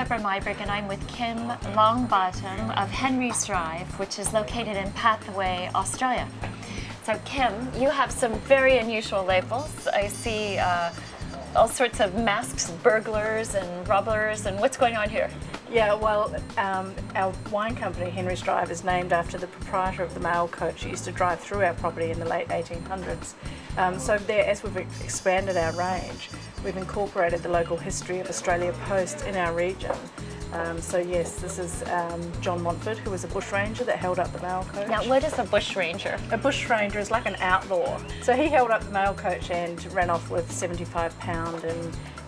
Debra Meiburg, and I'm with Kim Longbottom of Henry's Drive, which is located in Padthaway, Australia. So Kim, you have some very unusual labels. I see all sorts of masks, burglars and robbers, and what's going on here? Yeah, well, our wine company, Henry's Drive, is named after the proprietor of the mail coach who used to drive through our property in the late 1800s. So there, as we've expanded our range, we've incorporated the local history of Australia Post in our region. So yes, this is John Montfort, who was a bushranger that held up the mail coach. Now, what is a bushranger? A bushranger is like an outlaw. So he held up the mail coach and ran off with £75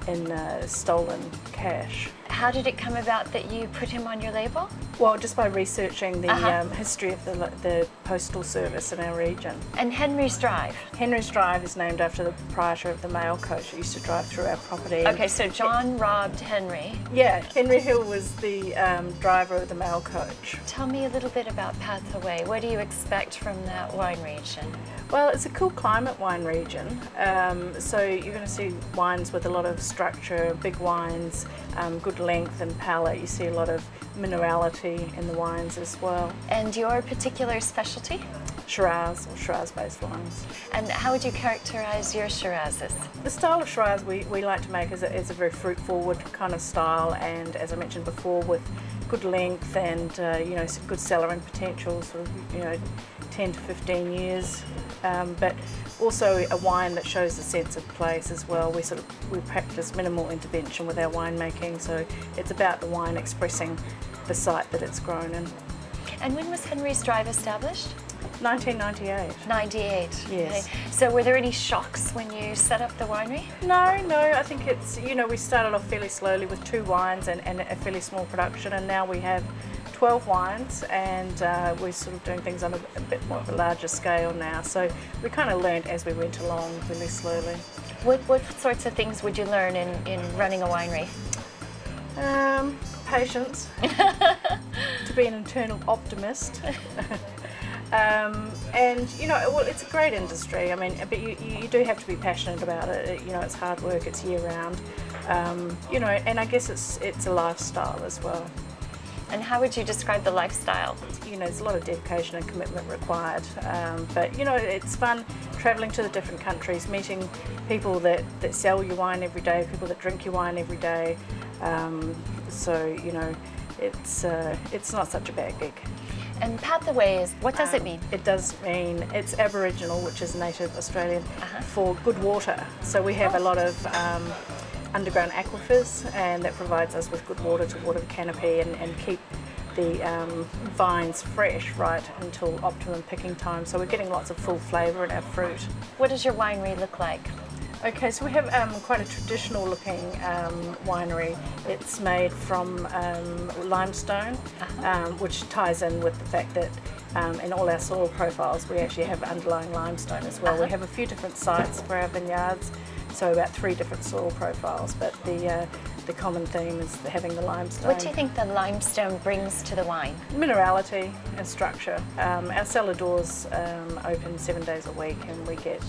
in stolen cash. How did it come about that you put him on your label? Well, just by researching the history of the postal service in our region. And Henry's Drive? Henry's Drive is named after the proprietor of the mail coach who used to drive through our property. Okay, so John robbed Henry. Yeah, Henry Hill was the driver of the mail coach. Tell me a little bit about Padthaway. What do you expect from that wine region? Well, it's a cool climate wine region, so you're going to see wines with a lot of structure, big wines, good length and palate. You see a lot of minerality in the wines as well. And your particular specialty? Shiraz, or Shiraz-based wines. And how would you characterize your Shirazes? The style of Shiraz we like to make is a very fruit-forward kind of style, and as I mentioned before, with good length and you know, some good cellaring potential, sort of, you know, 10 to 15 years, but also a wine that shows a sense of place as well. We practice minimal intervention with our winemaking, so it's about the wine expressing the site that it's grown in. And when was Henry's Drive established? 1998. 98. Yes. Okay. So were there any shocks when you set up the winery? No, I think it's, you know, we started off fairly slowly with 2 wines and a fairly small production, and now we have 12 wines, and we're sort of doing things on a bit more of a larger scale now. So we kind of learned as we went along really slowly. What sorts of things would you learn in running a winery? Patience, to be an internal optimist. And you know, well, it's a great industry. I mean, but you do have to be passionate about it. You know, it's hard work. It's year round. You know, and I guess it's a lifestyle as well. And how would you describe the lifestyle? You know, there's a lot of dedication and commitment required. But you know, it's fun travelling to the different countries, meeting people that sell your wine every day, people that drink your wine every day. So you know, it's not such a bad gig. And Padthaway is, what does it mean? It does mean, it's Aboriginal, which is native Australian, for good water. So we have a lot of underground aquifers, and that provides us with good water to water the canopy and keep the vines fresh right until optimum picking time. So we're getting lots of full flavour in our fruit. What does your winery look like? Okay, so we have quite a traditional looking winery. It's made from limestone, which ties in with the fact that in all our soil profiles we actually have underlying limestone as well. We have a few different sites for our vineyards, so about 3 different soil profiles, but the common theme is having the limestone. What do you think the limestone brings to the wine? Minerality and structure. Our cellar doors open 7 days a week, and we get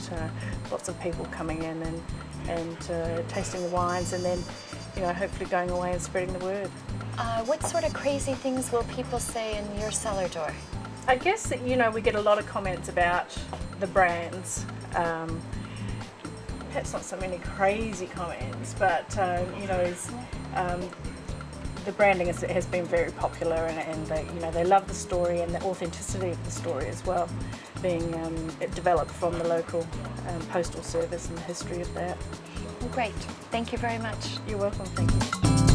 lots of people coming in and tasting the wines, and then, you know, hopefully going away and spreading the word. What sort of crazy things will people say in your cellar door? I guess that, you know, we get a lot of comments about the brands. Perhaps not so many crazy comments, but you know, the branding has been very popular, and they, you know, they love the story and the authenticity of the story as well, being developed from the local postal service and the history of that. Great. Thank you very much. You're welcome. Thank you.